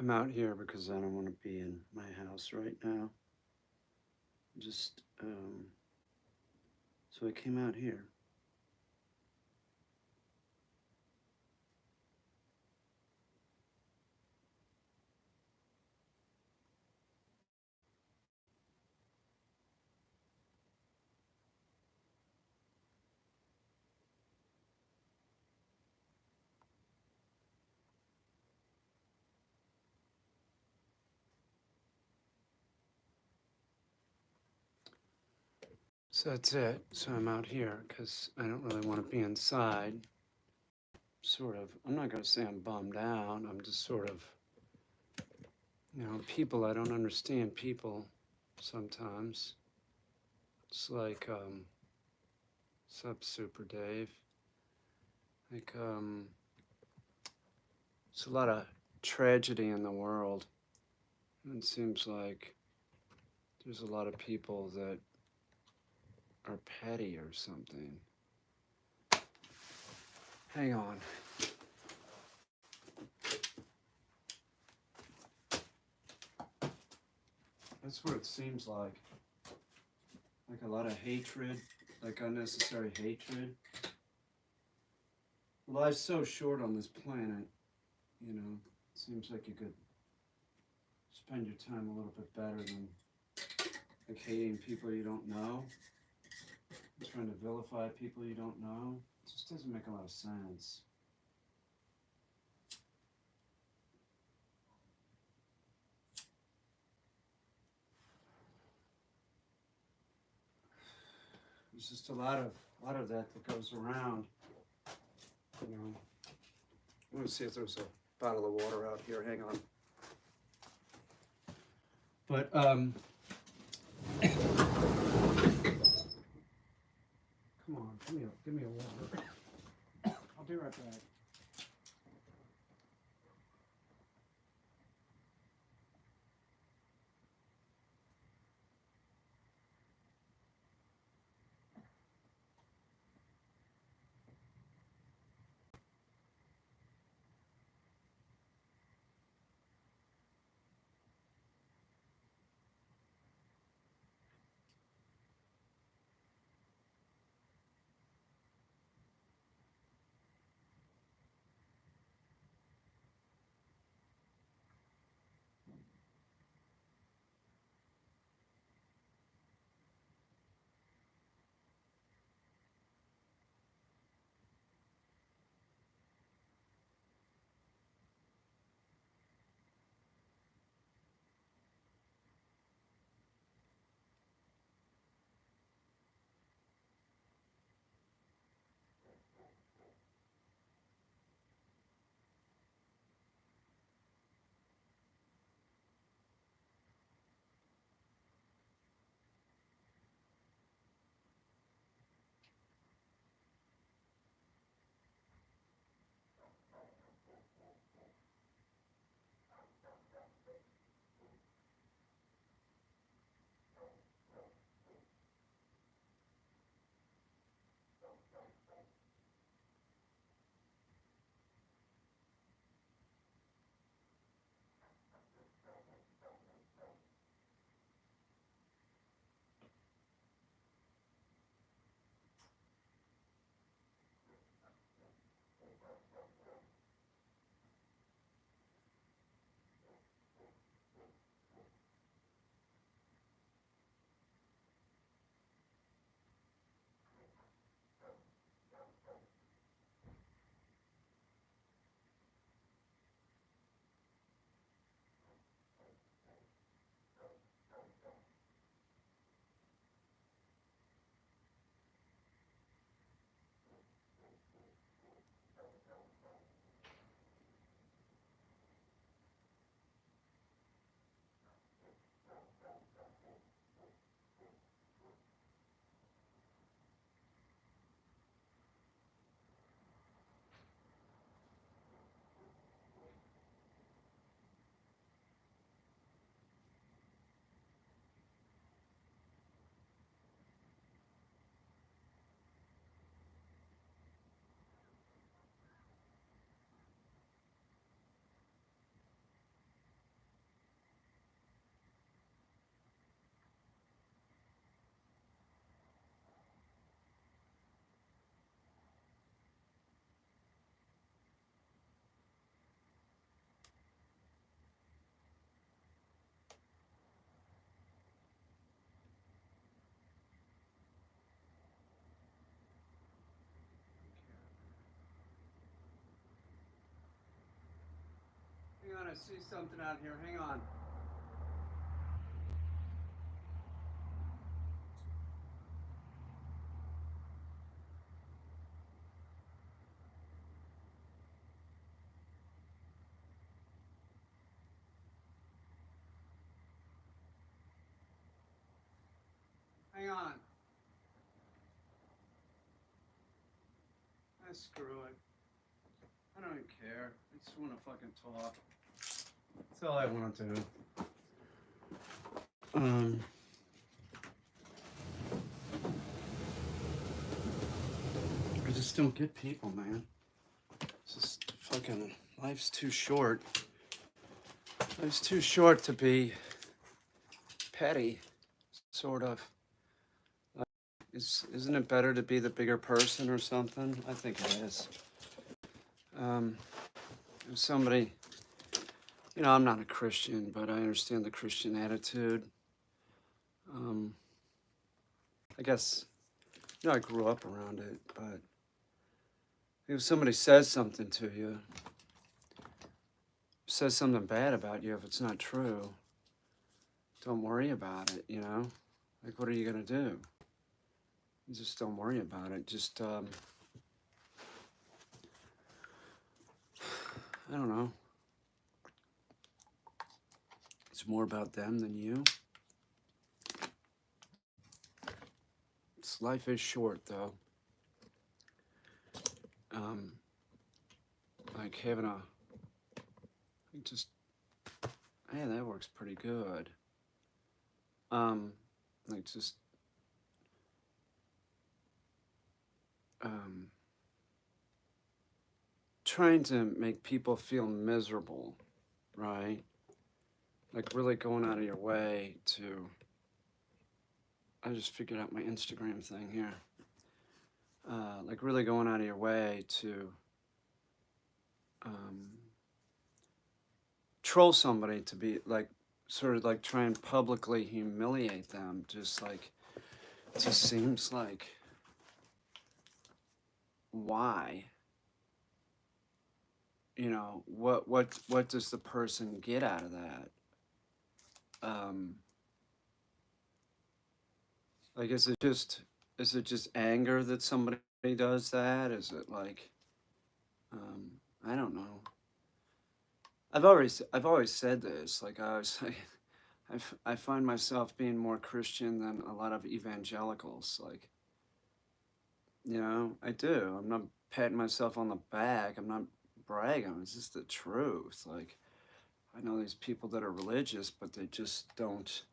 I'm out here because I don't want to be in my house right now. Just, so I came out here. So that's it. So I'm out here because I don't really want to be inside. Sort of, I'm not going to say I'm bummed out. I'm just sort of, people, I don't understand people sometimes. It's like, sub Super Dave. Like, it's a lot of tragedy in the world. And it seems like there's a lot of people that are petty or something. Hang on. That's what it seems like. Like a lot of hatred, like unnecessary hatred. Life's so short on this planet, it seems like you could spend your time a little bit better than like hating people you don't know, trying to vilify people you don't know. It just doesn't make a lot of sense. There's just a lot of that goes around. Let me see if there's a bottle of water out here. Hang on. But come on, give me a water. I'll be right back. I see something out here. Hang on. Hang on. Screw it. I don't even care. I just want to fucking talk. That's all I want to do. I just don't get people, man. It's just fucking, life's too short. Life's too short to be petty, sort of. Like, isn't it better to be the bigger person or something? I think it is. If somebody, you know, I'm not a Christian, but I understand the Christian attitude. I guess, you know, I grew up around it, but if somebody says something to you, says something bad about you, if it's not true, don't worry about it, you know? Like, what are you gonna do? Just don't worry about it. Just, I don't know. It's more about them than you. Life is short, though. Like having a, just, yeah, that works pretty good. Like just, trying to make people feel miserable, right? Like really going out of your way to, I just figured out my Instagram thing here. Like really going out of your way to troll somebody, to be like, sort of like try and publicly humiliate them, just like, it just seems like, why? You know, what does the person get out of that? Like, is it just anger that somebody does that? Is it like, I don't know. I've always said this. Like, I find myself being more Christian than a lot of evangelicals. Like, you know, I do. I'm not patting myself on the back. I'm not bragging. It's just the truth. Like, I know these people that are religious, but they just don't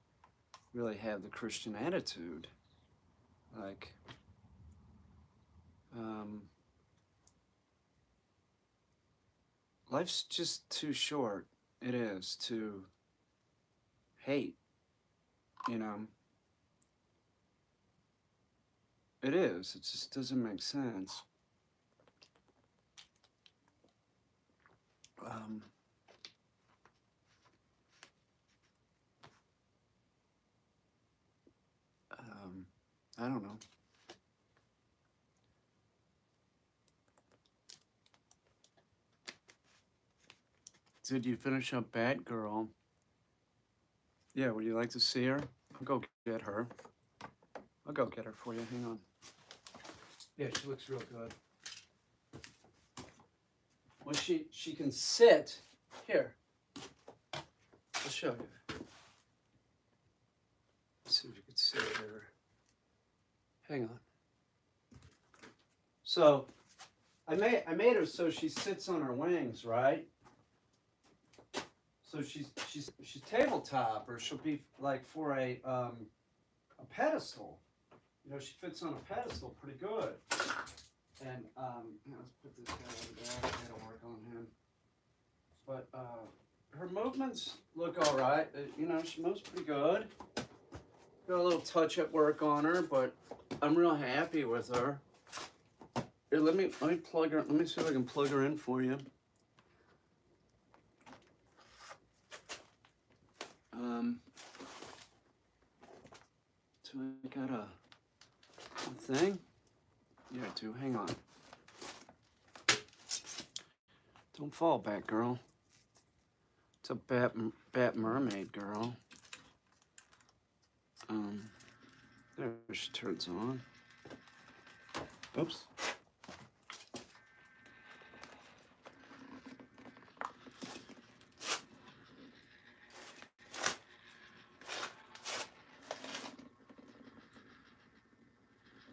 really have the Christian attitude. Like, life's just too short. It is to hate, you know. It is. It just doesn't make sense. I don't know. Did you finish up Batgirl? Yeah, would you like to see her? I'll go get her. I'll go get her for you. Hang on. Yeah, she looks real good. Well, she can sit. Here. I'll show you. Let's see if you can sit here. Hang on. So, I made her so she sits on her wings, right? So she's tabletop, or she'll be like for a pedestal. You know, she fits on a pedestal pretty good. And let's put this guy over there. I gotta work on him. But her movements look all right. You know, she moves pretty good. Got a little touch-up work on her, but I'm real happy with her. Here, let me plug her. Let me see if I can plug her in for you. So I got a thing. Yeah, I do. Hang on. Don't fall back, girl. It's a bat mermaid girl. There she turns on. Oops.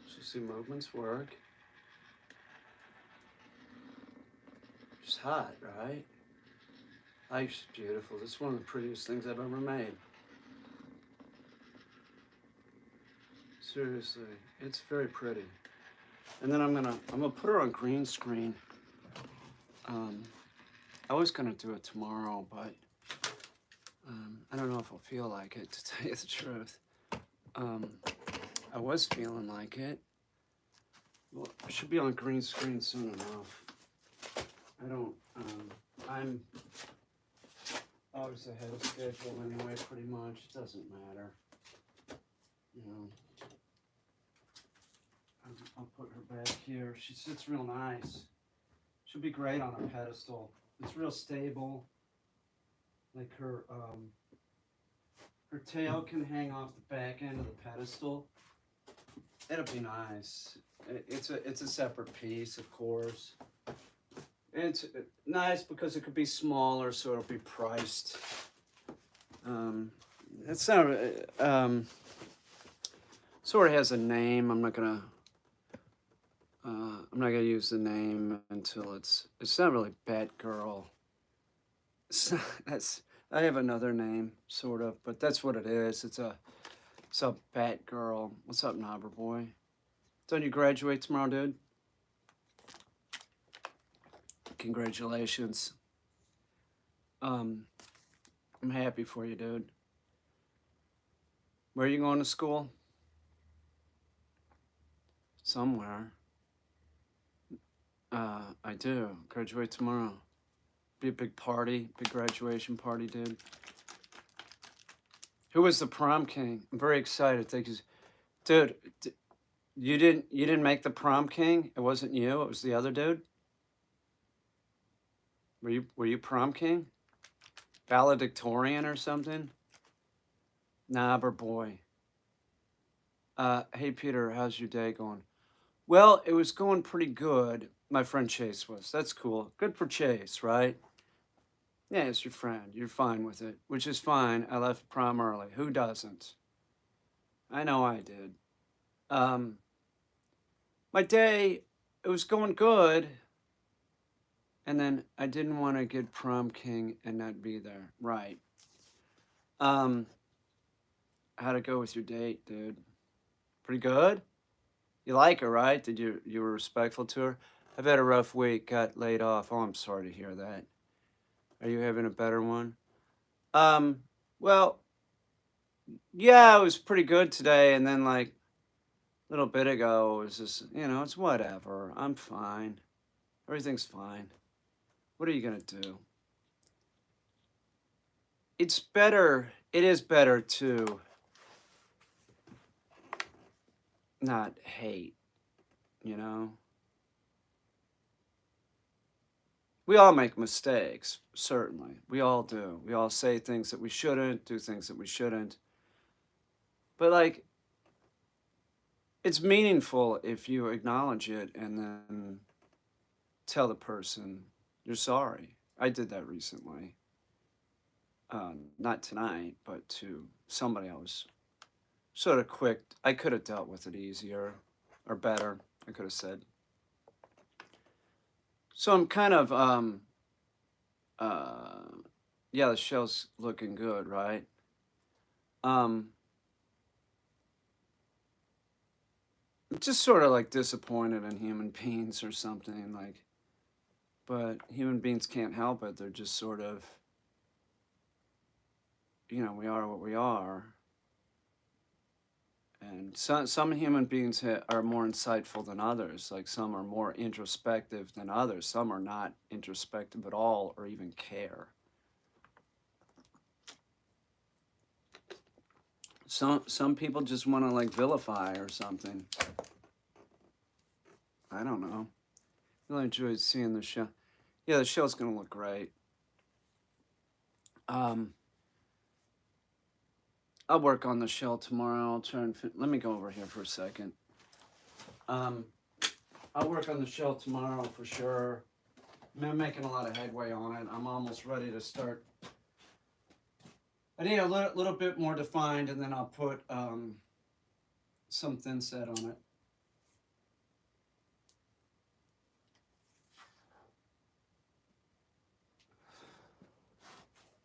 So see movements work. She's hot, right? Life's beautiful. This is one of the prettiest things I've ever made. Seriously, it's very pretty. And then I'm gonna put her on green screen. I was gonna do it tomorrow, but I don't know if I'll feel like it, to tell you the truth. I was feeling like it. Well, I should be on green screen soon enough. I'm always ahead of schedule anyway, pretty much. It doesn't matter. You know. I'll put her back here. She sits real nice. She'll be great on a pedestal. It's real stable. Like her tail can hang off the back end of the pedestal. It'll be nice. It's a separate piece, of course. It's nice because it could be smaller, so it'll be priced. It's not. Sort of has a name. I'm not gonna use the name until it's not really Batgirl. I have another name, sort of, but that's what it is. It's a Batgirl. What's up, Knobber boy? Don't you graduate tomorrow, dude? Congratulations. I'm happy for you, dude. Where are you going to school? Somewhere. I do. Graduate tomorrow. Be a big party, big graduation party, dude. Who was the prom king? I'm very excited. Thank you. Dude, you didn't make the prom king? It wasn't you, it was the other dude? Were you prom king? Valedictorian or something? Knobber boy. Hey Peter, how's your day going? Well, it was going pretty good. My friend Chase was. That's cool. Good for Chase, right? Yeah, it's your friend. You're fine with it, which is fine. I left prom early. Who doesn't? I know I did. My day, it was going good. And then I didn't want to get prom king and not be there. Right. How'd it go with your date, dude? Pretty good? You like her, right? You were respectful to her? I've had a rough week, got laid off. Oh, I'm sorry to hear that. Are you having a better one? Well, yeah, it was pretty good today, and then like a little bit ago, it was just, it's whatever. I'm fine. Everything's fine. What are you gonna do? It is better to not hate, you know? We all make mistakes, certainly. We all do. We all say things that we shouldn't, do things that we shouldn't. But, like, it's meaningful if you acknowledge it and then tell the person you're sorry. I did that recently. Not tonight, but to somebody I was sort of quick. I could have dealt with it easier or better, I could have said. So I'm kind of, yeah, the show's looking good, right? I'm just sort of like disappointed in human beings or something, like, but human beings can't help it. They're just sort of, we are what we are. And some human beings are more insightful than others. Like some are more introspective than others. Some are not introspective at all or even care. Some people just want to like vilify or something. I don't know. Really enjoyed seeing the show. Yeah, the show's gonna look great. Um, I'll work on the shell tomorrow. I'll try and let me go over here for a second. Um, I'll work on the shell tomorrow for sure. I'm making a lot of headway on it. I'm almost ready to start. I need a little bit more defined, and then I'll put some thin set on it.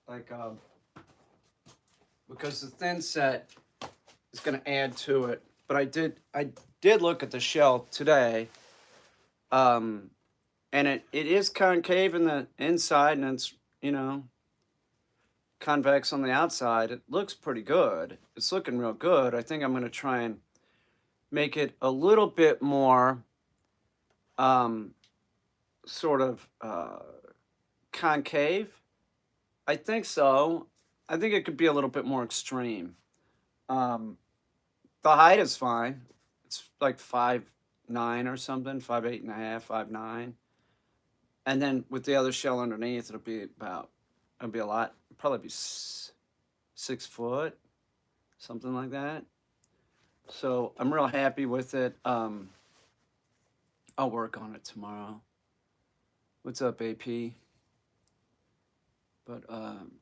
Like, because the thin set is going to add to it. But I did look at the shell today, and it is concave in the inside, and it's, you know, convex on the outside. It looks pretty good. It's looking real good. I think I'm going to try and make it a little bit more sort of concave. I think so. I think it could be a little bit more extreme. Um, the height is fine. It's like 5'9" or something, 5'8.5", 5'9". And then with the other shell underneath, it'll be a lot, probably be 6 foot, something like that. So I'm real happy with it. I'll work on it tomorrow. What's up, AP? But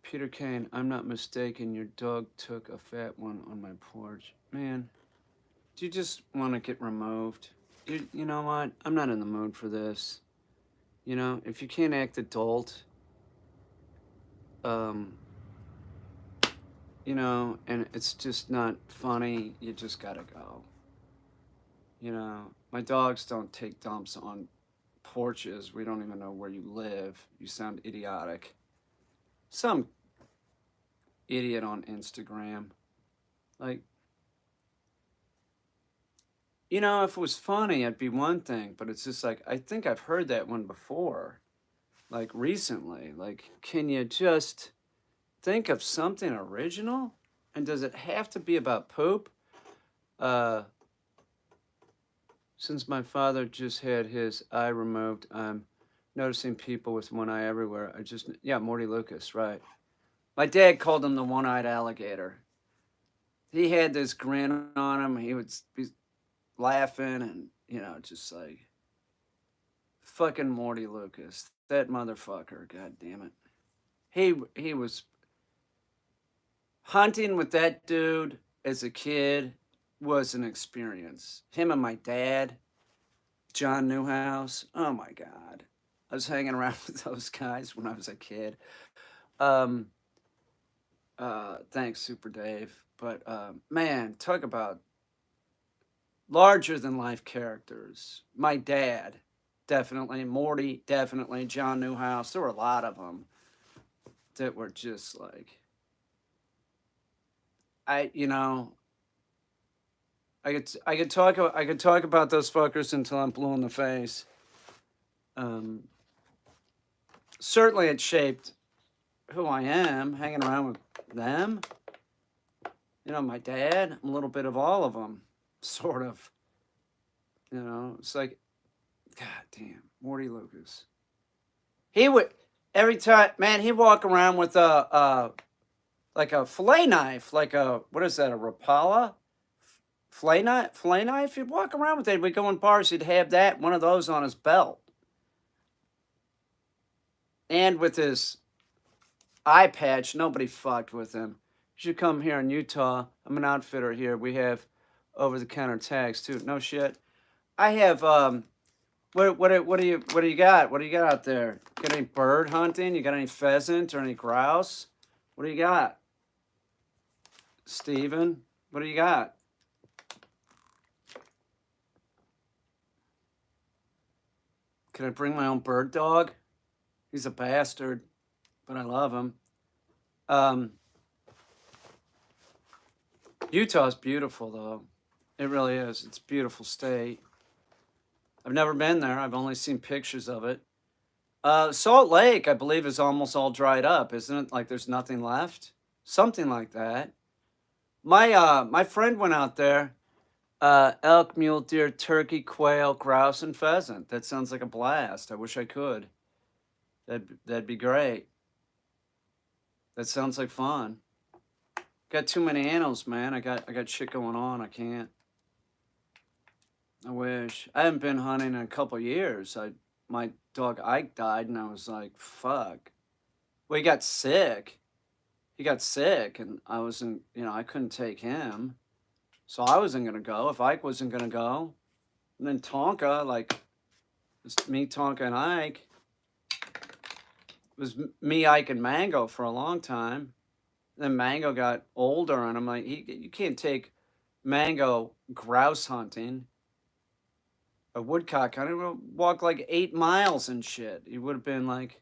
Peter Caine, I'm not mistaken. Your dog took a fat one on my porch. Man, do you just want to get removed? You know what? I'm not in the mood for this. You know, if you can't act adult, you know, and it's just not funny, you just gotta go. You know, my dogs don't take dumps on porches. We don't even know where you live. You sound idiotic. Some idiot on Instagram. Like, you know, if it was funny, it'd be one thing, but it's just like, I think I've heard that one before, like recently. Like, can you just think of something original? And does it have to be about poop? Since my father just had his eye removed, I'm noticing people with one eye everywhere. Yeah, Morty Lucas, right. My dad called him the one-eyed alligator. He had this grin on him. He would be laughing and, you know, just like, fucking Morty Lucas. That motherfucker, god damn it. He was hunting with that dude as a kid was an experience. Him and my dad, John Newhouse. Oh my god. I was hanging around with those guys when I was a kid. Um, thanks, Super Dave. But man, talk about larger than life characters. My dad, definitely. Morty, definitely. John Newhouse. There were a lot of them that were just like, you know, I could talk about those fuckers until I'm blue in the face. Certainly, it shaped who I am. Hanging around with them, you know, my dad. I'm a little bit of all of them, sort of. You know, it's like, god damn, Morty Lucas. He would every time, man. He'd walk around with a like a fillet knife, like a, what is that, a Rapala? Fillet knife. He'd walk around with it. We'd go in bars. He'd have that, one of those on his belt, and with his eye patch. Nobody fucked with him. You should come here in Utah. I'm an outfitter here. We have over-the-counter tags too. No shit. I have what do you got? What do you got out there? Got any bird hunting? You got any pheasant or any grouse? What do you got? Steven, what do you got? Can I bring my own bird dog? He's a bastard, but I love him. Utah's beautiful, though. It really is. It's a beautiful state. I've never been there. I've only seen pictures of it. Salt Lake, I believe, is almost all dried up, isn't it? Like there's nothing left? Something like that. My friend went out there. Elk, mule deer, turkey, quail, grouse, and pheasant. That sounds like a blast. I wish I could. That'd be great. That sounds like fun. Got too many animals, man. I got shit going on. I can't. I wish. I haven't been hunting in a couple years. My dog Ike died, and I was like, fuck. Well, he got sick. He got sick, and I wasn't, I couldn't take him. So I wasn't going to go if Ike wasn't going to go. And then Tonka, like, it's me, Tonka, and Ike. It was me, Ike, and Mango for a long time. And then Mango got older, and I'm like, you can't take Mango grouse hunting. A woodcock hunting. We'll walk like 8 miles and shit. He would have been like,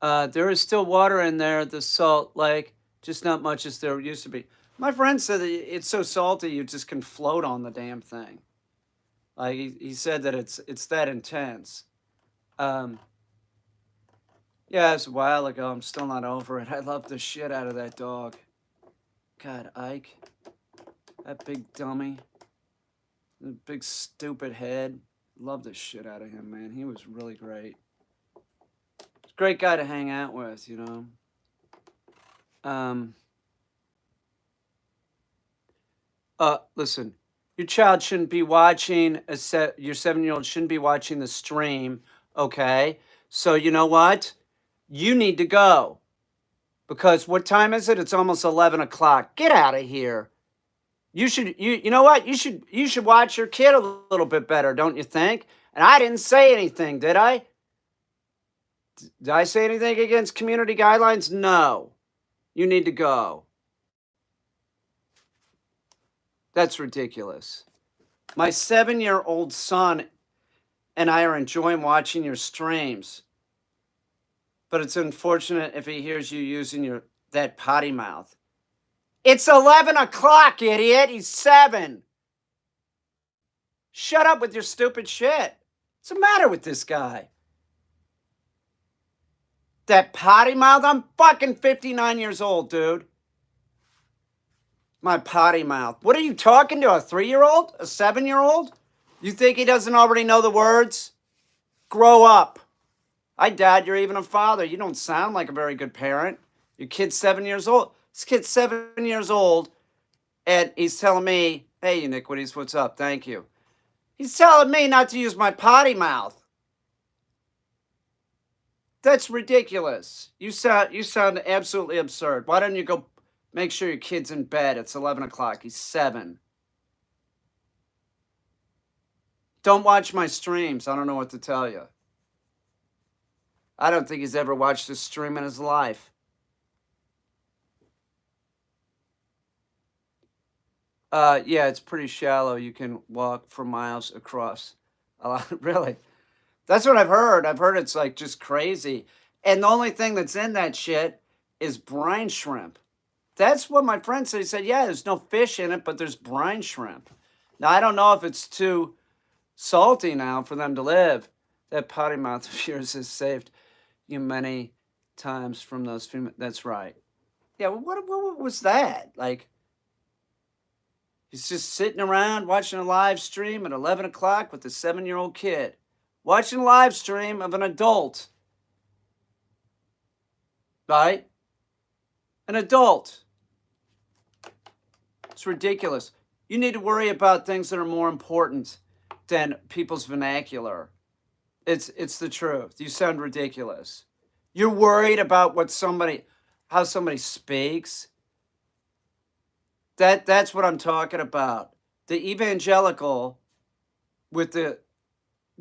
there is still water in there, the salt lake, just not much as there used to be. My friend said that it's so salty you just can float on the damn thing. Like he said that it's that intense. Yeah, it was a while ago. I'm still not over it. I love the shit out of that dog. God, Ike, that big dummy, the big stupid head. Love the shit out of him, man. He was really great. Great guy to hang out with, listen, your child shouldn't be watching your 7-year-old shouldn't be watching the stream, okay? So you know what? You need to go. Because what time is it? It's almost 11 o'clock. Get out of here. You know what? You should watch your kid a little bit better, don't you think? And I didn't say anything, did I? Did I say anything against community guidelines? No. You need to go. That's ridiculous. My 7-year-old son and I are enjoying watching your streams. But it's unfortunate if he hears you using that potty mouth. It's 11 o'clock, idiot. He's 7. Shut up with your stupid shit. What's the matter with this guy? That potty mouth? I'm fucking 59 years old, dude. My potty mouth. What are you talking to? A 3-year-old? A 7-year-old? You think he doesn't already know the words? Grow up. Hi, Dad. You're even a father. You don't sound like a very good parent. Your kid's 7 years old. This kid's 7 years old, and he's telling me, hey, Iniquities, what's up? Thank you. He's telling me not to use my potty mouth. That's ridiculous. You sound absolutely absurd. Why don't you go make sure your kid's in bed? It's 11 o'clock. He's 7. Don't watch my streams. I don't know what to tell you. I don't think he's ever watched a stream in his life. Yeah, it's pretty shallow. You can walk for miles across. Really? That's what I've heard. I've heard it's like just crazy. And the only thing that's in that shit is brine shrimp. That's what my friend said. He said, yeah, there's no fish in it, but there's brine shrimp. Now, I don't know if it's too salty now for them to live. That potty mouth of yours has saved you many times from those female. That's right. Yeah, well, what was that? Like, he's just sitting around watching a live stream at 11 o'clock with a 7-year-old kid. Watching a live stream of an adult. Right? An adult. It's ridiculous. You need to worry about things that are more important than people's vernacular. It's the truth. You sound ridiculous. You're worried about how somebody speaks. That's what I'm talking about. The evangelical with the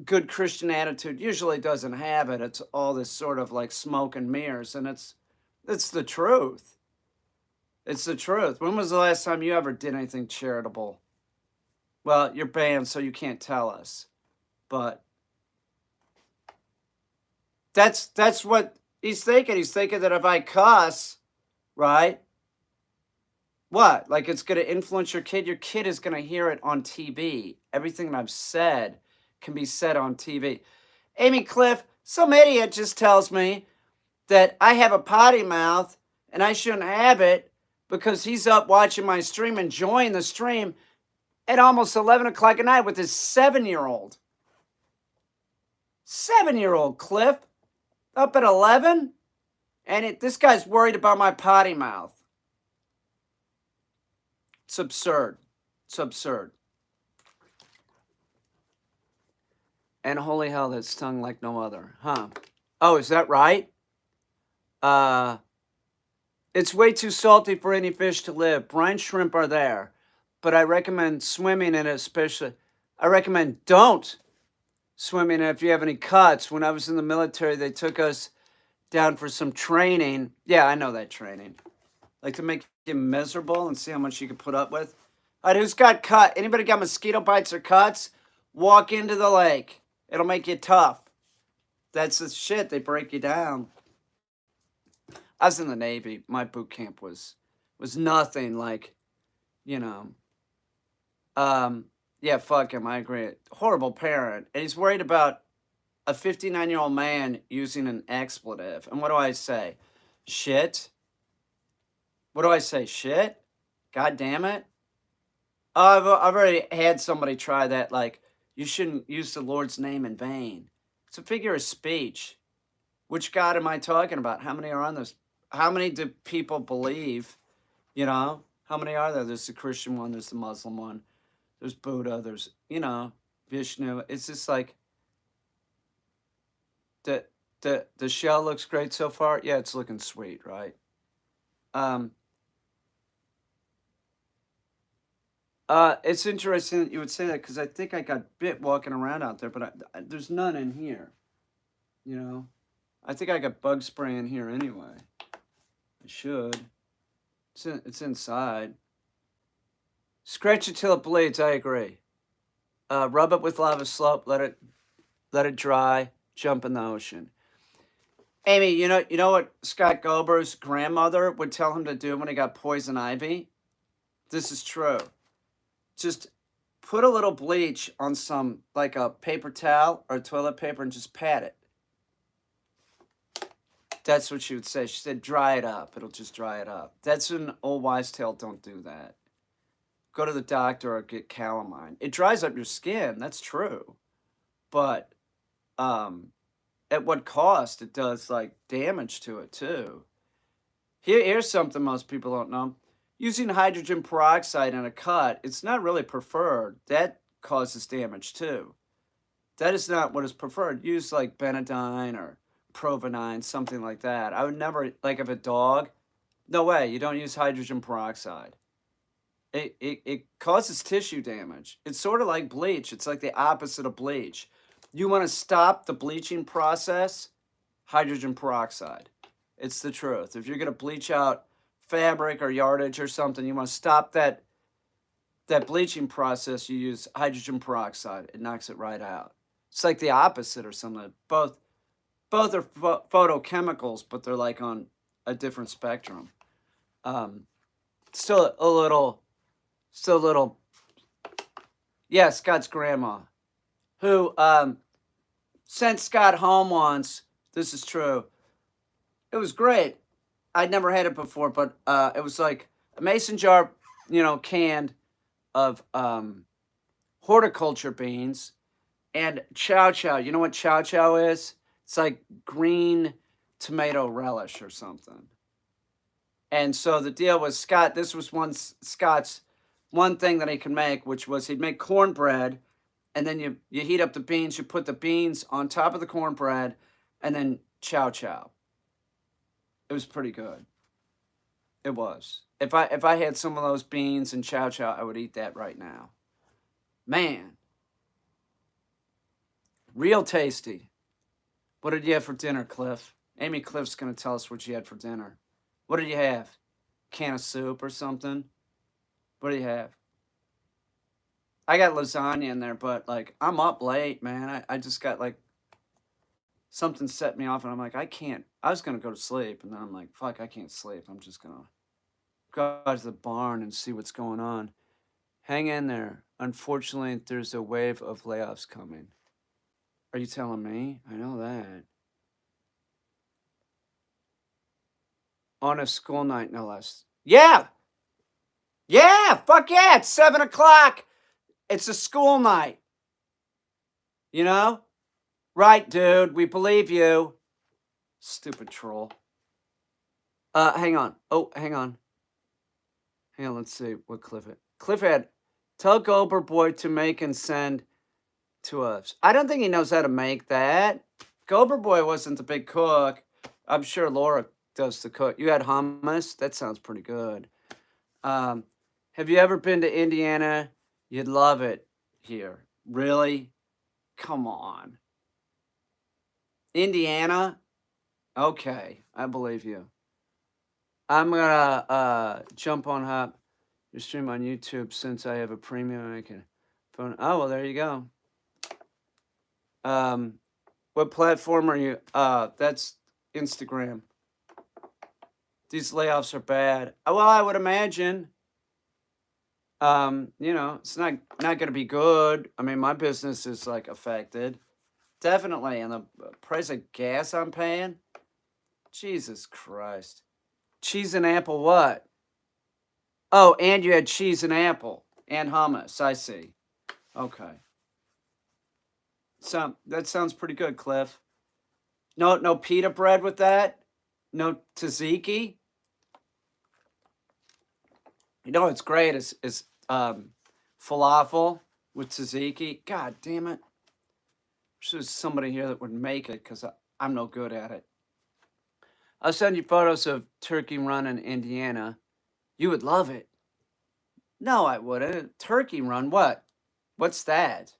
good Christian attitude usually doesn't have it. It's all this sort of like smoke and mirrors, and it's the truth. It's the truth. When was the last time you ever did anything charitable? Well, you're banned, so you can't tell us. But that's what he's thinking. He's thinking that if I cuss, right? What? Like it's going to influence your kid? Your kid is going to hear it on TV. Everything that I've said can be said on TV. Amy Cliff, some idiot just tells me that I have a potty mouth and I shouldn't have it because he's up watching my stream, enjoying the stream at almost 11 o'clock at night with his 7-year-old. 7-year-old Cliff up at 11? And this guy's worried about my potty mouth. It's absurd. It's absurd. And holy hell, that stung like no other. Huh. Oh, is that right? It's way too salty for any fish to live. Brine shrimp are there. But I recommend swimming in it, especially. I recommend don't swim in it if you have any cuts. When I was in the military, they took us down for some training. Yeah, I know that training. Like to make you miserable and see how much you can put up with. All right, who's got cut? Anybody got mosquito bites or cuts? Walk into the lake. It'll make you tough. That's the shit. They break you down. I was in the Navy. My boot camp was nothing like, you know. Yeah, fuck him. I agree. Horrible parent. And he's worried about a 59-year-old man using an expletive. And what do I say? Shit? What do I say? Shit? God damn it. I've already had somebody try that. Like, you shouldn't use the Lord's name in vain. It's a figure of speech. Which God am I talking about? How many are on this? How many do people believe? You know? How many are there? There's the Christian one. There's the Muslim one. There's Buddha. There's, Vishnu. It's just like, the shell looks great so far. Yeah, it's looking sweet, right? It's interesting that you would say that because I think I got bit walking around out there, but there's none in here. You know, I think I got bug spray in here anyway. I should. It's inside. Scratch it till it bleeds. I agree. Rub it with lava slope. Let it dry. Jump in the ocean. Amy, you know what Scott Gober's grandmother would tell him to do when he got poison ivy? This is true. Just put a little bleach on some, like a paper towel or toilet paper, and just pat it. That's what she would say. She said, dry it up. It'll just dry it up. That's an old wives' tale. Don't do that. Go to the doctor or get calamine. It dries up your skin. That's true. But at what cost? It does, like, damage to it, too. Here's something most people don't know. Using hydrogen peroxide in a cut, it's not really preferred. That causes damage, too. That is not what is preferred. Use, like, Benadine or Provenine, something like that. I would never, like, if a dog, no way, you don't use hydrogen peroxide. It causes tissue damage. It's sort of like bleach. It's like the opposite of bleach. You want to stop the bleaching process, hydrogen peroxide. It's the truth. If you're going to bleach out fabric or yardage or something, you want to stop that bleaching process, you use hydrogen peroxide. It knocks it right out. It's like the opposite or something. Both are photochemicals, but they're like on a different spectrum. Still a little. Yeah, Scott's grandma, who sent Scott home once. This is true. It was great. I'd never had it before, but it was like a mason jar, canned of horticulture beans and chow chow. You know what chow chow is? It's like green tomato relish or something. And so the deal was Scott, this was Scott's one thing that he could make, which was he'd make cornbread, and then you heat up the beans, you put the beans on top of the cornbread, and then chow chow. It was pretty good. It was. If I had some of those beans and chow chow, I would eat that right now. Man. Real tasty. What did you have for dinner, Cliff? Amy Cliff's going to tell us what you had for dinner. What did you have? Can of soup or something? What do you have? I got lasagna in there, but, like, I'm up late, man. I just got, like, something set me off, and I'm like, I can't. I was going to go to sleep, and then I'm like, fuck, I can't sleep. I'm just going to go out to the barn and see what's going on. Hang in there. Unfortunately, there's a wave of layoffs coming. Are you telling me? I know that. On a school night, no less. Yeah! Yeah! Fuck yeah! It's 7 o'clock! It's a school night. You know? Right, dude. We believe you. Stupid troll. Hang on. Oh, hang on. Hang on, let's see what Cliff had. Cliff had, tell Gober Boy to make and send to us. I don't think he knows how to make that. Gober Boy wasn't the big cook. I'm sure Laura does the cook. You had hummus? That sounds pretty good. Have you ever been to Indiana? You'd love it here. Really? Come on. Indiana? Okay, I believe you. I'm gonna jump on Hop your stream on YouTube since I have a premium. I can phone. Oh well, there you go. What platform are you? That's Instagram. These layoffs are bad. Well, I would imagine. It's not going to be good. I mean, my business is like affected, definitely, and the price of gas I'm paying. Jesus Christ, cheese and apple. What? Oh, and you had cheese and apple and hummus. I see. Okay. So that sounds pretty good, Cliff. No pita bread with that. No tzatziki. You know what's great is falafel with tzatziki. God damn it! There's somebody here that would make it because I'm no good at it. I'll send you photos of turkey run in Indiana. You would love it. No, I wouldn't. Turkey run? What? What's that?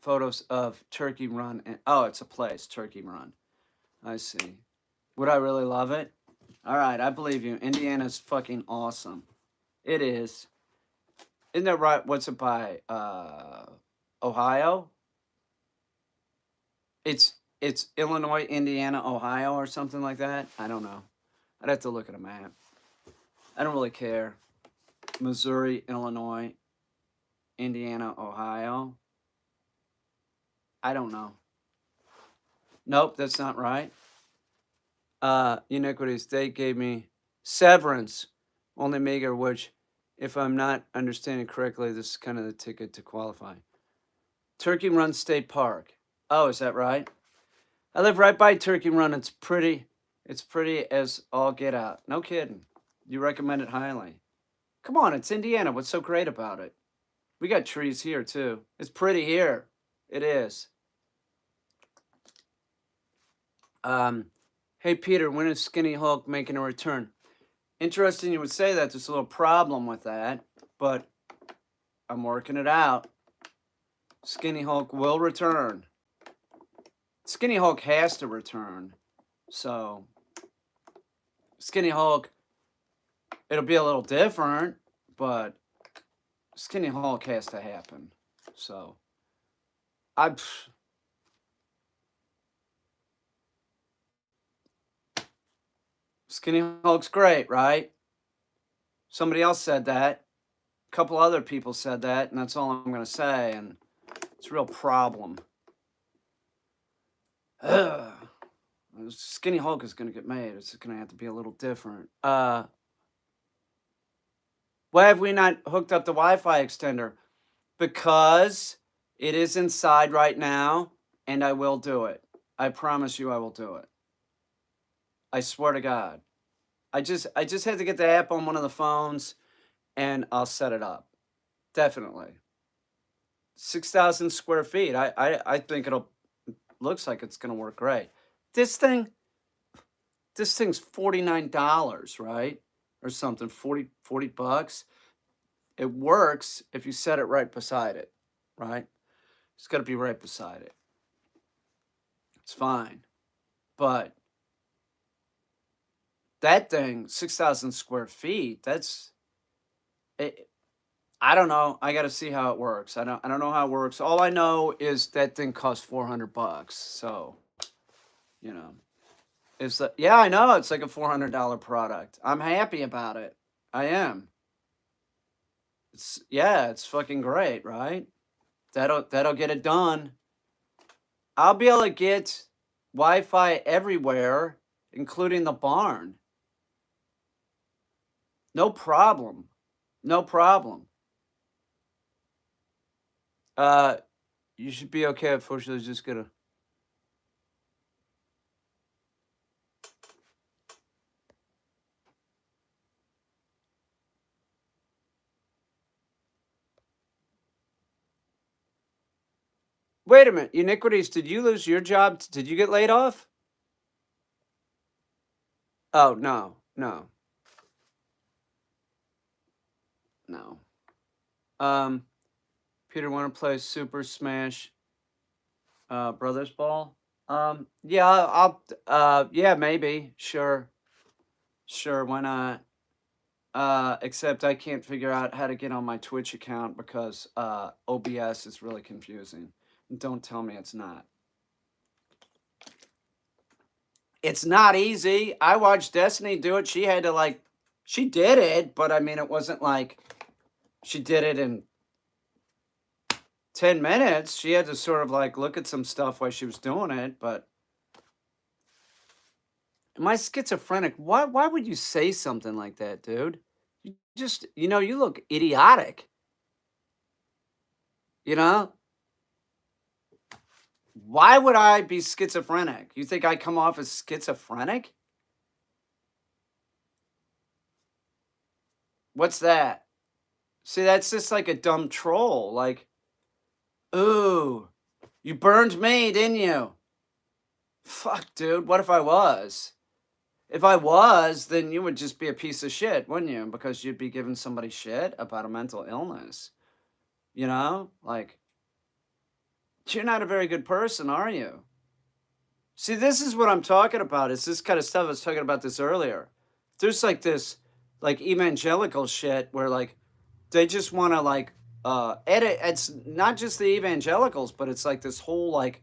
Photos of turkey run. Oh, it's a place. Turkey run. I see. Would I really love it? All right, I believe you. Indiana's fucking awesome. It is. Isn't that right? What's it by? Ohio? It's Illinois, Indiana, Ohio, or something like that. I don't know. I'd have to look at a map. I don't really care. Missouri, Illinois, Indiana, Ohio. I don't know. Nope, that's not right. Iniquities. They gave me severance, only meager, which, if I'm not understanding correctly, this is kind of the ticket to qualify. Turkey Run State Park. Oh, is that right? I live right by Turkey Run. It's pretty as all get out. No kidding. You recommend it highly. Come on, it's Indiana. What's so great about it? We got trees here too. It's pretty here. It is. Hey Peter, when is Skinny Hulk making a return? Interesting you would say that. There's a little problem with that, but I'm working it out. Skinny Hulk will return. Skinny Hulk has to return. So, Skinny Hulk, it'll be a little different, but Skinny Hulk has to happen. So, Skinny Hulk's great, right? Somebody else said that. A couple other people said that, and that's all I'm going to say, and it's a real problem. Skinny Hulk is going to get made. It's going to have to be a little different. Why have we not hooked up the Wi-Fi extender? Because it is inside right now, and I will do it. I promise you I will do it. I swear to God. I just had to get the app on one of the phones, and I'll set it up. Definitely. 6,000 square feet. I think looks like it's going to work great. This thing's $49, right? Or something, 40 bucks. It works if you set it right beside it, right? It's got to be right beside it. It's fine. But that thing, 6,000 square feet, that's it. I don't know. I got to see how it works. I don't know how it works. All I know is that thing costs 400 bucks. So, it's yeah, I know it's like a $400 product. I'm happy about it. I am. It's fucking great, right? That'll get it done. I'll be able to get Wi-Fi everywhere, including the barn. No problem. No problem. You should be okay. Unfortunately, just gonna. Wait a minute, Uniquities, did you lose your job? Did you get laid off? Oh, no, no, no. Um, Peter, want to play Super Smash Brothers Ball? Yeah, yeah, maybe, sure, sure, why not? Except I can't figure out how to get on my Twitch account because OBS is really confusing. Don't tell me it's not. It's not easy. I watched Destiny do it. She had to like, she did it, but I mean, it wasn't like she did it in 10 minutes. She had to sort of like look at some stuff while she was doing it. But am I schizophrenic? Why would you say something like that, dude? You just, you look idiotic. You know? Why would I be schizophrenic? You think I come off as schizophrenic? What's that? See, that's just like a dumb troll. Like, ooh, you burned me, didn't you? Fuck, dude. What if I was? If I was, then you would just be a piece of shit, wouldn't you? Because you'd be giving somebody shit about a mental illness. You know? Like, you're not a very good person, are you? See, this is what I'm talking about. It's this kind of stuff. I was talking about this earlier. There's like this, like evangelical shit where like they just want to like edit. It's not just the evangelicals, but it's like this whole like,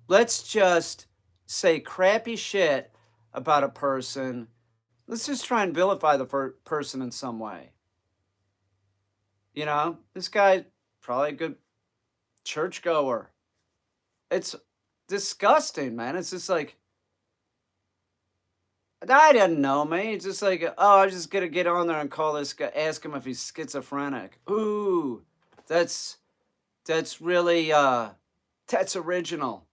let's just say crappy shit about a person. Let's just try and vilify the person in some way. This guy probably a good churchgoer. It's disgusting, man. It's just like I didn't know me. It's just like, oh, I'm just gonna get on there and call this guy, ask him if he's schizophrenic. Ooh, that's really that's original.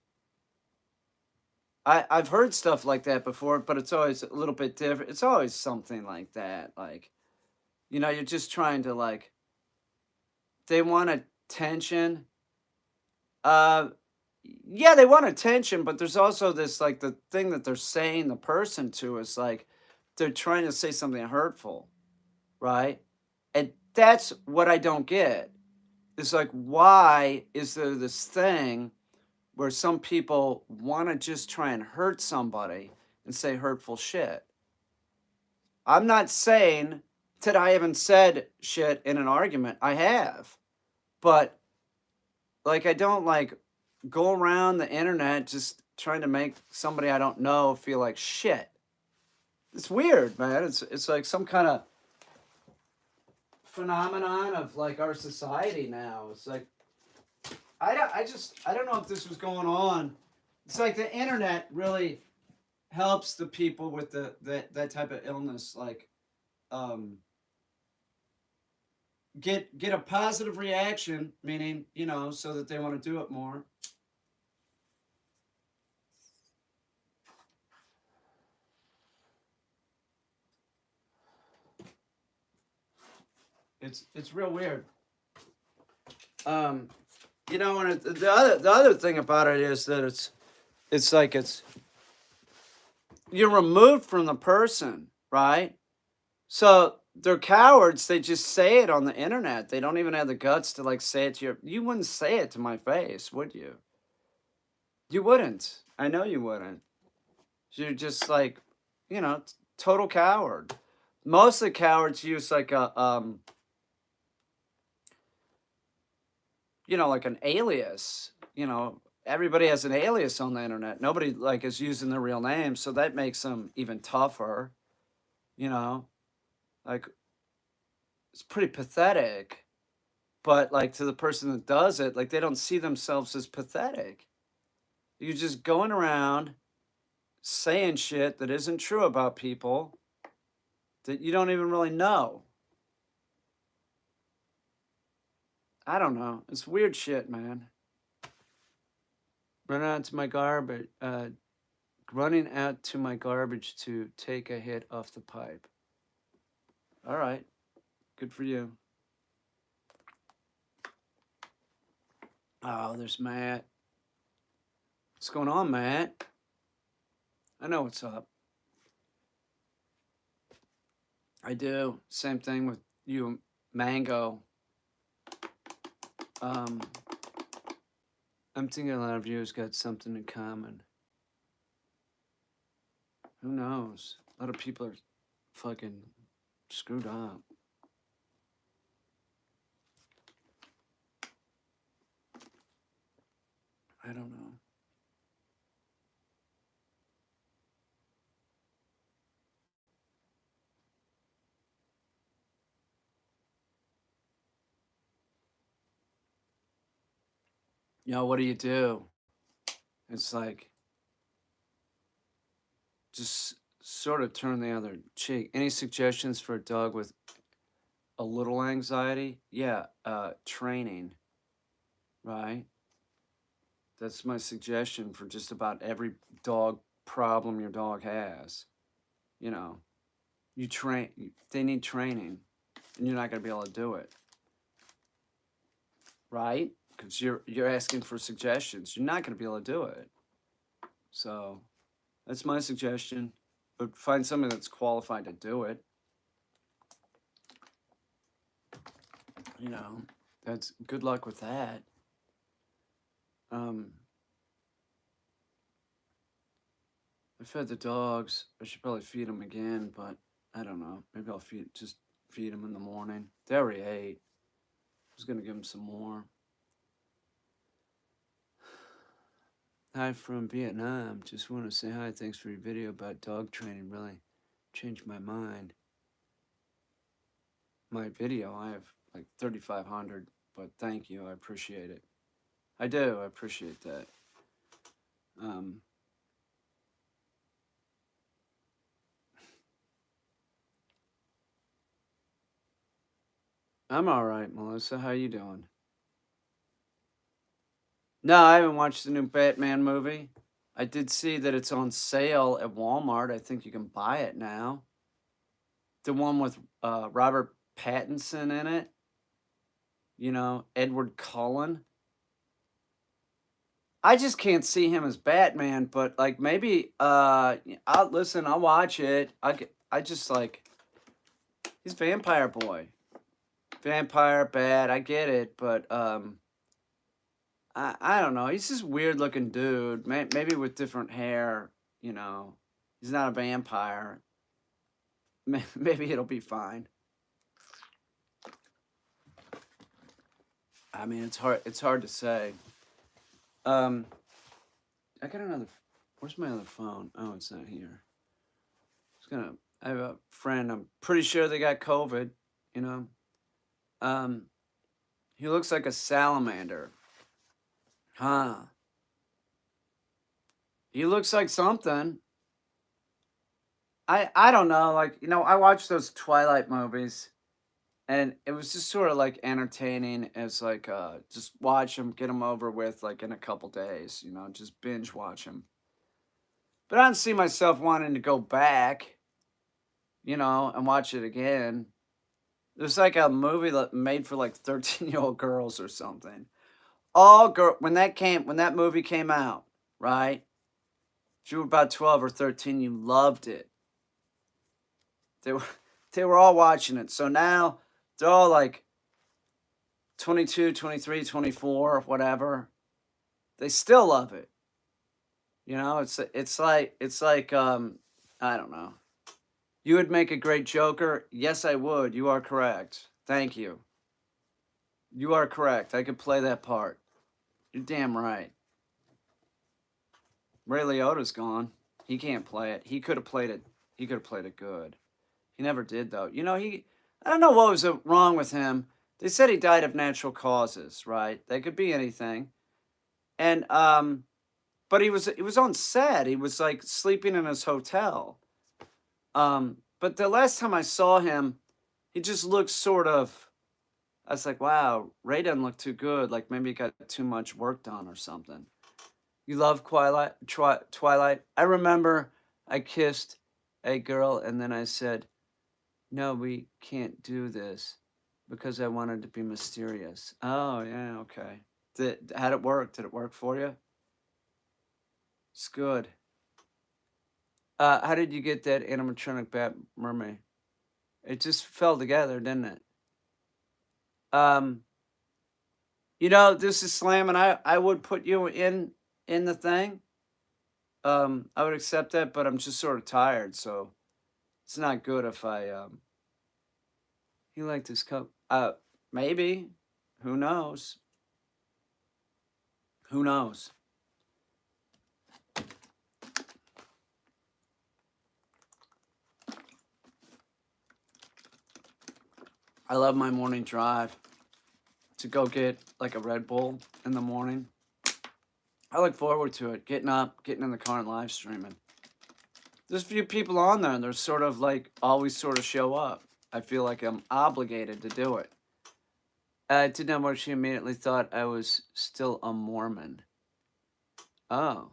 I've heard stuff like that before, but it's always a little bit different. It's always something like that. Like, you're just trying to like they want attention. Uh yeah, they want attention, but there's also this like the thing that they're saying the person to is like they're trying to say something hurtful, right? And that's what I don't get. It's like, why is there this thing where some people want to just try and hurt somebody and say hurtful shit? I'm not saying that I haven't said shit in an argument. I have. But like I don't like go around the internet just trying to make somebody I don't know feel like shit. It's weird, man. It's like some kind of phenomenon of like our society now. It's like I don't know if this was going on. It's like the internet really helps the people with that type of illness like um get a positive reaction, meaning, so that they want to do it more. It's real weird. And the other thing about it is that it's like you're removed from the person, right? So they're cowards. They just say it on the internet. They don't even have the guts to like say it to you wouldn't say it to my face, would you? You wouldn't. I know you wouldn't. You're just like, total coward. Most of the cowards use like a like an alias. Everybody has an alias on the internet. Nobody like is using their real name, so that makes them even tougher. Like it's pretty pathetic. But like to the person that does it, like they don't see themselves as pathetic. You're just going around saying shit that isn't true about people that you don't even really know. I don't know. It's weird shit, man. Run out to my garbage. Running out to my garbage to take a hit off the pipe. All right. Good for you. Oh, there's Matt. What's going on, Matt? I know what's up. I do. Same thing with you, Mango. Um, I'm thinking a lot of you has got something in common. Who knows? A lot of people are fucking screwed up. I don't know. What do you do? It's like just sort of turn the other cheek. Any suggestions for a dog with a little anxiety? Yeah, training, right? That's my suggestion for just about every dog problem your dog has. You know, you train, they need training, and you're not going to be able to do it, right? Because you're asking for suggestions. You're not going to be able to do it. So that's my suggestion. But find somebody that's qualified to do it. You know, that's good luck with that. Um, I fed the dogs. I should probably feed them again, but I don't know. Maybe I'll feed them in the morning. They already ate. I was gonna give them some more. Hi from Vietnam. Just want to say hi. Thanks for your video about dog training. Really changed my mind. My video, I have like 3,500, but thank you. I appreciate it. I do. I appreciate that. Um, I'm all right, Melissa. How you doing? No, I haven't watched the new Batman movie. I did see that it's on sale at Walmart. I think you can buy it now. The one with Robert Pattinson in it. Edward Cullen. I just can't see him as Batman, but like maybe I'll listen, I'll watch it. I just like he's Vampire Boy. Vampire bad, I get it, but I don't know. He's this weird looking dude, maybe with different hair, you know. He's not a vampire. Maybe it'll be fine. I mean, it's hard to say. Um I got another. Where's my other phone? Oh, it's not here. I have a friend. I'm pretty sure they got COVID. You know. Um, he looks like a salamander. Huh. He looks like something. I don't know. Like I watched those Twilight movies, and it was just sort of like entertaining as like just watch them, get them over with like in a couple days. Just binge watch them. But I don't see myself wanting to go back. And watch it again. There's like a movie made for like 13-year-old girls or something. All girl when that movie came out, right? If you were about 12 or 13, you loved it. They were they were all watching it. So now they're all like 22, 23, 24, whatever. They still love it. It's like I don't know. You would make a great Joker. Yes, I would. You are correct. Thank you. You are correct. I could play that part. You're damn right. Ray Liotta's gone. He can't play it. He could have played it. He could have played it good. He never did though. I don't know what was wrong with him. They said he died of natural causes, right? That could be anything. And but he was on set. He was like sleeping in his hotel. But the last time I saw him, he just looked sort of. I was like, wow, Ray doesn't look too good. Like maybe he got too much work done or something. You love Twilight? I remember I kissed a girl and then I said, no, we can't do this because I wanted to be mysterious. Oh, yeah, okay. How'd it work? Did it work for you? It's good. How did you get that animatronic bat mermaid? It just fell together, didn't it? Um, this is Slam, and I would put you in the thing. I would accept that, but I'm just sort of tired, so it's not good if I You like this cup? Maybe. Who knows? Who knows? I love my morning drive to go get like a Red Bull in the morning. I look forward to it. Getting up, getting in the car and live streaming. There's a few people on there and they're sort of like always sort of show up. I feel like I'm obligated to do it. I did not know she immediately thought I was still a Mormon. Oh.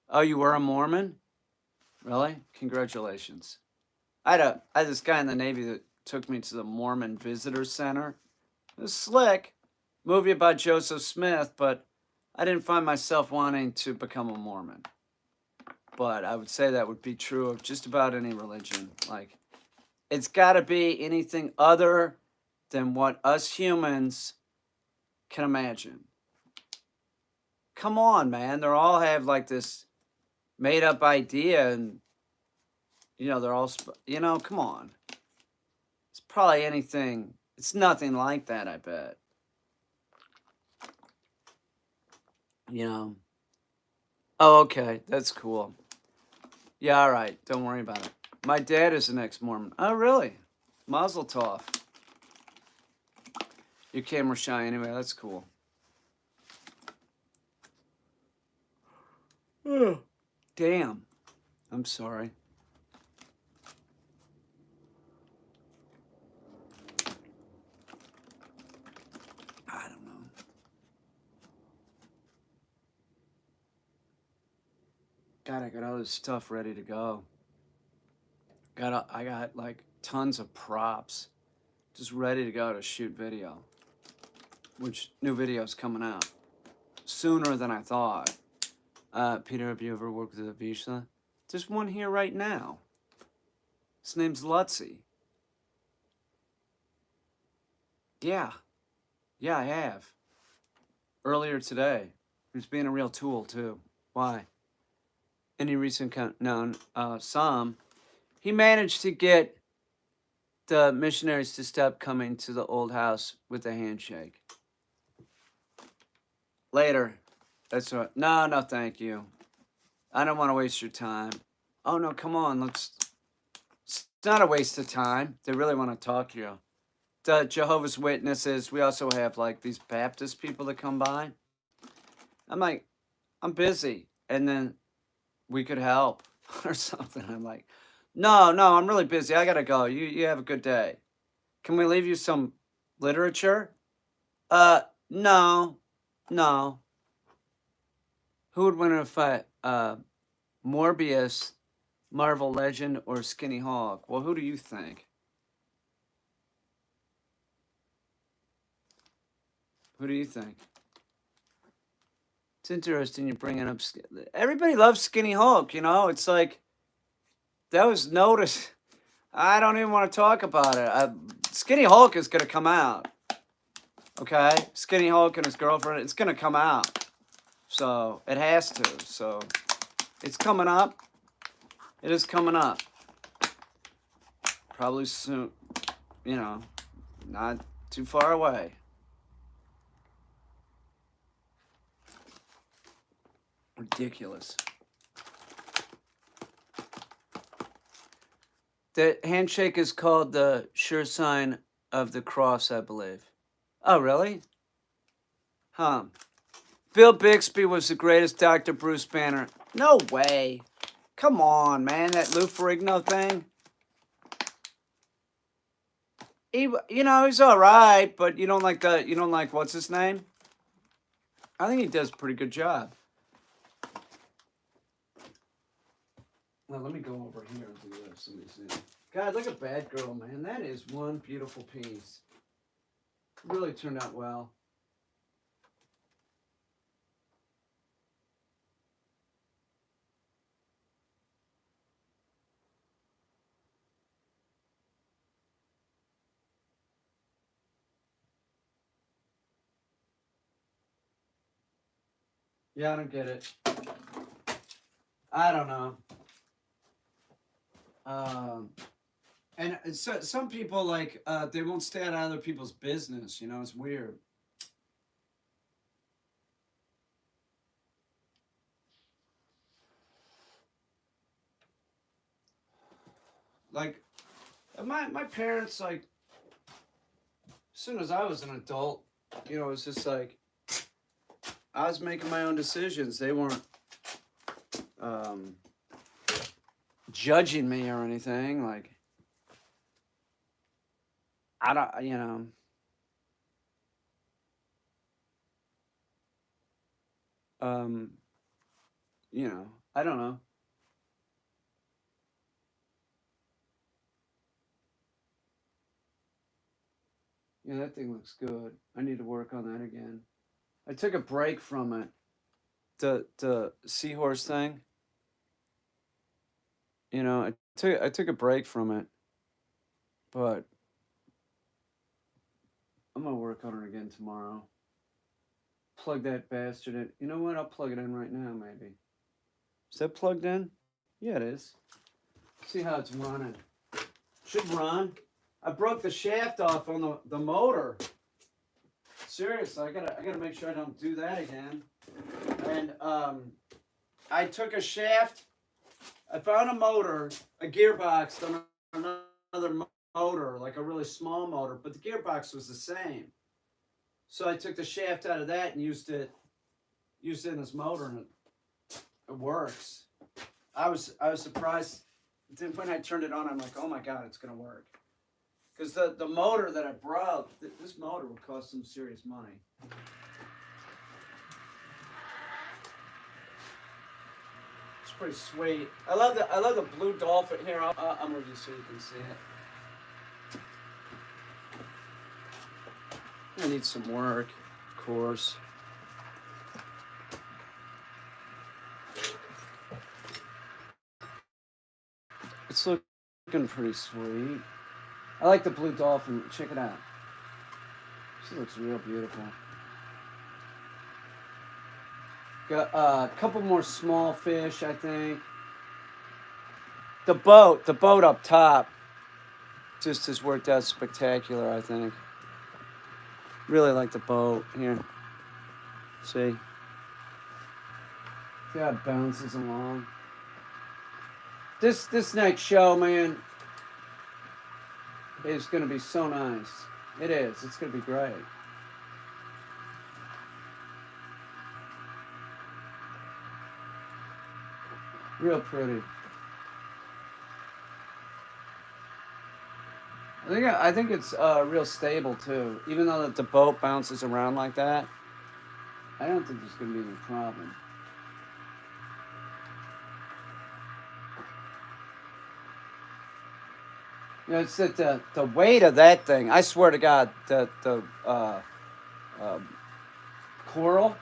Oh, you were a Mormon? Really? Congratulations. I had this guy in the Navy that took me to the Mormon Visitor Center. It was slick. Movie about Joseph Smith, but I didn't find myself wanting to become a Mormon. But I would say that would be true of just about any religion. Like, it's got to be anything other than what us humans can imagine. Come on, man. They all have like this made up idea and, they're all, come on. It's probably anything. It's nothing like that, I bet. Oh, okay. That's cool. Yeah, all right. Don't worry about it. My dad is an ex-Mormon. Oh, really? Mazel tov. You're camera shy anyway. That's cool. Oh, damn. I'm sorry. I don't know. God, I got all this stuff ready to go. I got like tons of props just ready to go to shoot video. Which new video's coming out sooner than I thought. Peter, have you ever worked with a visa? There's one here right now. His name's Lutzy. Yeah. Yeah, I have. Earlier today. He's being a real tool, too. Why? Any recent no, some. He managed to get the missionaries to stop coming to the old house with a handshake. Later. That's what. No, thank you. I don't want to waste your time. Oh, no, come on. It's not a waste of time. They really want to talk to you. The Jehovah's Witnesses, we also have like these Baptist people that come by. I'm like, I'm busy. And then we could help or something. I'm like, no, I'm really busy. I got to go. You have a good day. Can we leave you some literature? No. Who would win in a fight? Morbius, Marvel Legend, or Skinny Hawk? Well, who do you think? Who do you think? It's interesting you're bringing up. Everybody loves Skinny Hulk, It's like, that was noticed. I don't even want to talk about it. Skinny Hulk is going to come out. Okay? Skinny Hulk and his girlfriend, it's going to come out. So, it has to. So, it's coming up. It is coming up. Probably soon. Not too far away. Ridiculous. The handshake is called the sure sign of the cross, I believe. Oh, really? Huh. Bill Bixby was the greatest Dr. Bruce Banner. No way. Come on, man. That Lou Ferrigno thing. He's all right, but you don't like what's his name? I think he does a pretty good job. Well, let me go over here and do this. Let me see. God, look at Bad Girl, man. That is one beautiful piece. It really turned out well. Yeah, I don't get it. I don't know. And so, some people like they won't stay out of other people's business. You know, it's weird. Like my parents, like as soon as I was an adult, you know, it was just like I was making my own decisions. They weren't um, judging me or anything. Like I don't, um, I don't know. Yeah, that thing looks good. I need to work on that again. I took a break from it. The seahorse thing. You know, I took a break from it, but I'm gonna work on it again tomorrow. Plug that bastard in. You know what? I'll plug it in right now, maybe. Is that plugged in? Yeah, it is. See how it's running. Should run. I broke the shaft off on the motor. Seriously, I gotta make sure I don't do that again. And I took a shaft. I found a motor, a gearbox on another motor, like a really small motor, but the gearbox was the same. So I took the shaft out of that and used it in this motor, and it works. I was surprised. Then when I turned it on, I'm like, oh my god, it's gonna work. Because the motor that I broke, this motor would cost some serious money. It's pretty sweet. I love the blue dolphin. Here, I'll move you so you can see it. I need some work, of course. It's looking pretty sweet. I like the blue dolphin. Check it out. She looks real beautiful. Got a couple more small fish, I think. The boat up top, just has worked out spectacular, I think. Really like the boat. Here, see? Yeah, it bounces along. This next show, man, is gonna be so nice. It is. It's gonna be great. Real pretty. I think it's real stable too. Even though the boat bounces around like that, I don't think there's gonna be any problem. You know, it's that the weight of that thing. I swear to God, the um, coral,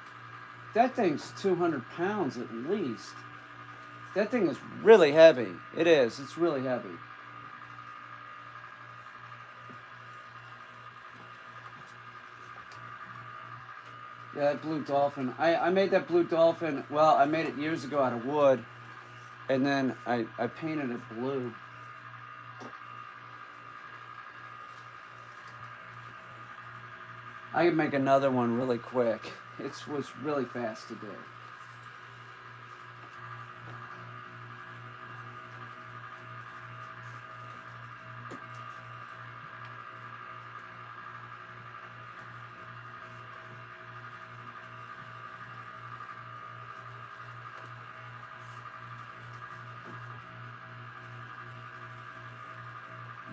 that thing's 200 pounds at least. That thing is really heavy. It is. It's really heavy. Yeah, that blue dolphin. I made that blue dolphin. Well, I made it years ago out of wood, and then I painted it blue. I could make another one really quick. It was really fast to do.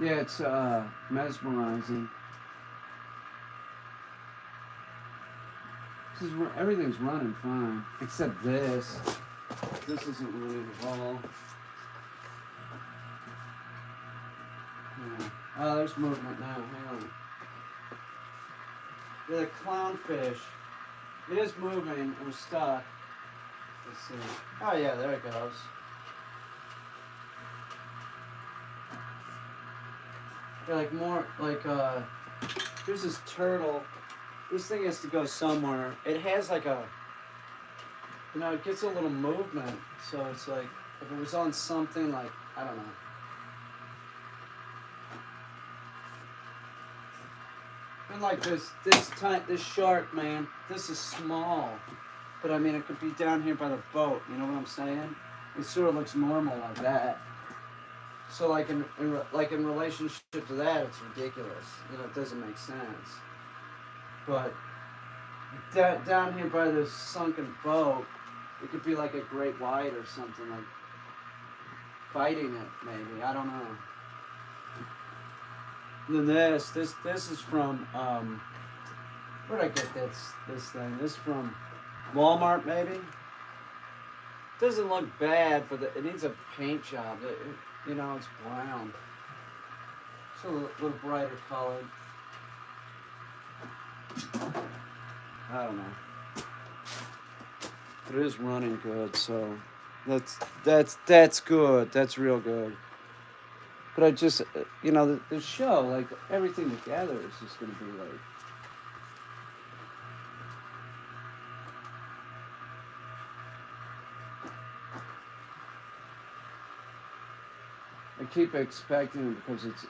Yeah, it's mesmerizing. Everything's running fine, except this. This isn't running at all. Yeah. Oh, there's movement now. Hang on. Yeah, the clownfish. It is moving. It was stuck. Let's see. Oh yeah, there it goes. Yeah, like more like here's this turtle. This thing has to go somewhere. It has like a you know, it gets a little movement. So it's like, if it was on something like, I don't know. And like this shark, man, this is small. But I mean, it could be down here by the boat. You know what I'm saying? It sort of looks normal like that. So like in relationship to that, it's ridiculous. You know, it doesn't make sense. But down here by this sunken boat, it could be like a great white or something, like fighting it. Maybe, I don't know. And then this is from where'd I get this thing? This is from Walmart, maybe. Doesn't look bad, but it needs a paint job. You know, it's brown. It's a little brighter colored. I don't know. But it is running good, so that's good. That's real good. But I just, you know, the show, like everything together is just going to be like. I keep expecting it because it's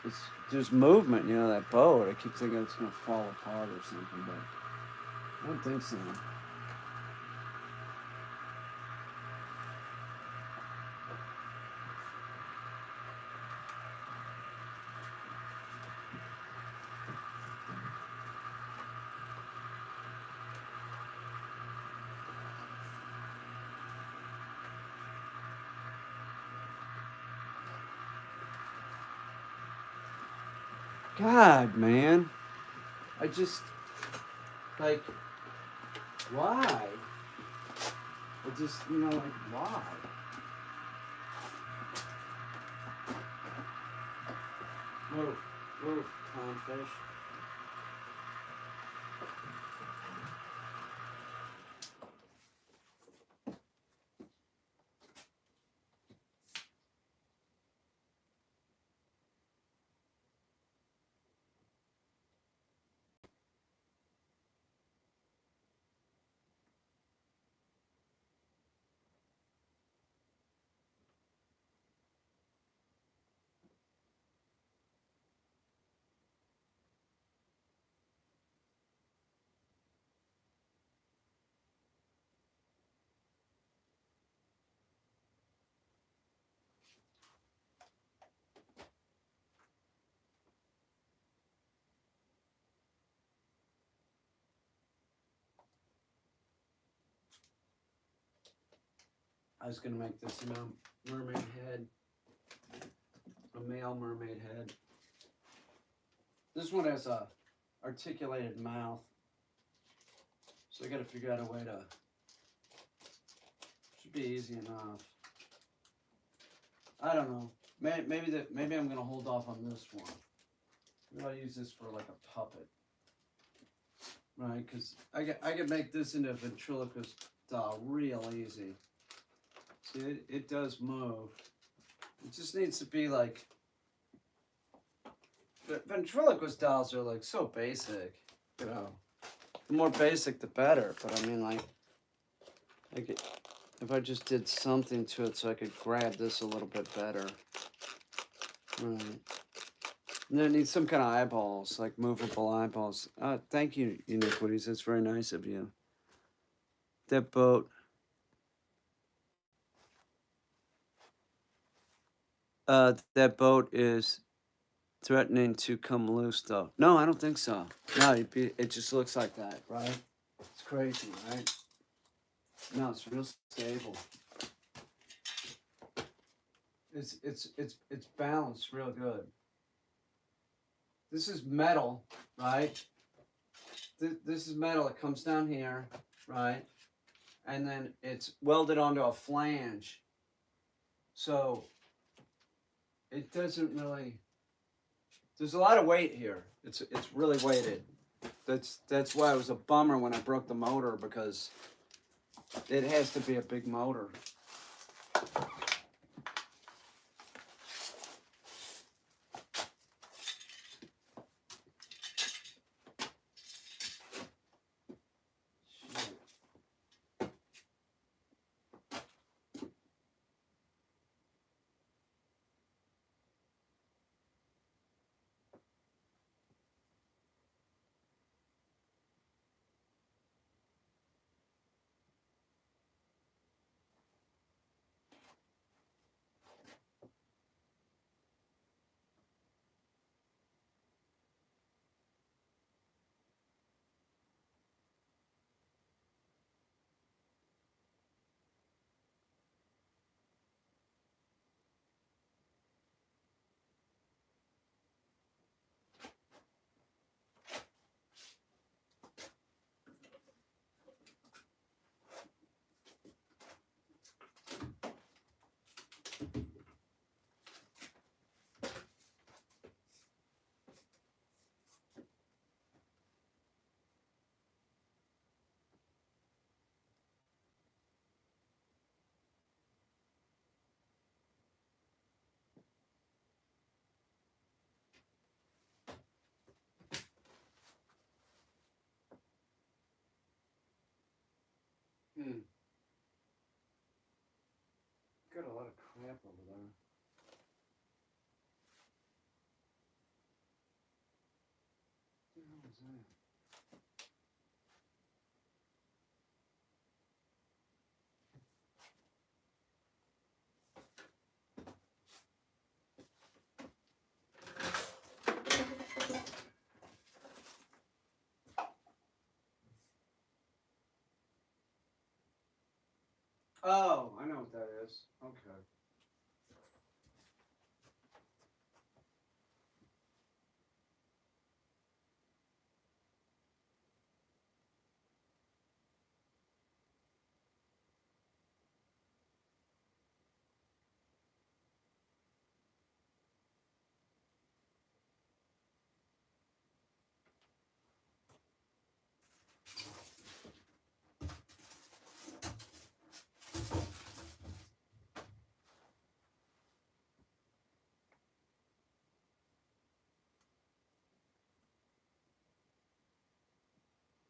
there's movement, you know, that boat. I keep thinking it's gonna fall apart or something, but I don't think so. God, man, I just like why? I just like why? Move, move, clownfish. I was gonna make this mermaid head, a male mermaid head. This one has a articulated mouth, so I got to figure out a way to. Should be easy enough. I don't know. Maybe I'm gonna hold off on this one. Maybe I'll use this for like a puppet, right? Because I could make this into a ventriloquist doll real easy. See, it does move. It just needs to be like. Ventriloquist dolls are like so basic, you know. The more basic, the better. But I mean, like if I just did something to it so I could grab this a little bit better. Right. And then it needs some kind of eyeballs, like movable eyeballs. Thank you, Uniquities. That's very nice of you. That boat. That boat is threatening to come loose, though. No, I don't think so. No, it just looks like that, right? It's crazy, right? No, it's real stable. It's balanced real good. This is metal, right? This is metal. It comes down here, right? And then it's welded onto a flange. So it doesn't really. There's a lot of weight here. It's really weighted. That's why it was a bummer when I broke the motor, because it has to be a big motor. tap over there. What the hell is that? Oh, I know what that is. Okay.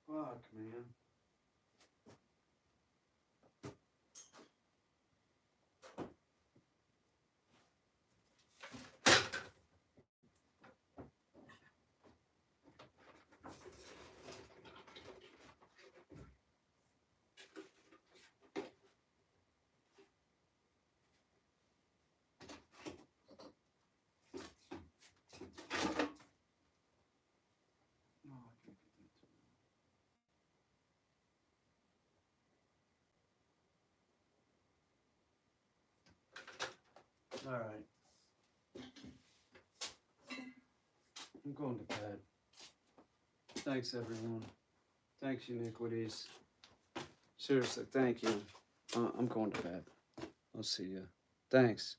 Fuck, man. No, I can't get that to. All right. I'm going to bed. Thanks, everyone. Thanks, Uniquities. Seriously, thank you. I'm going to bed. I'll see you. Thanks.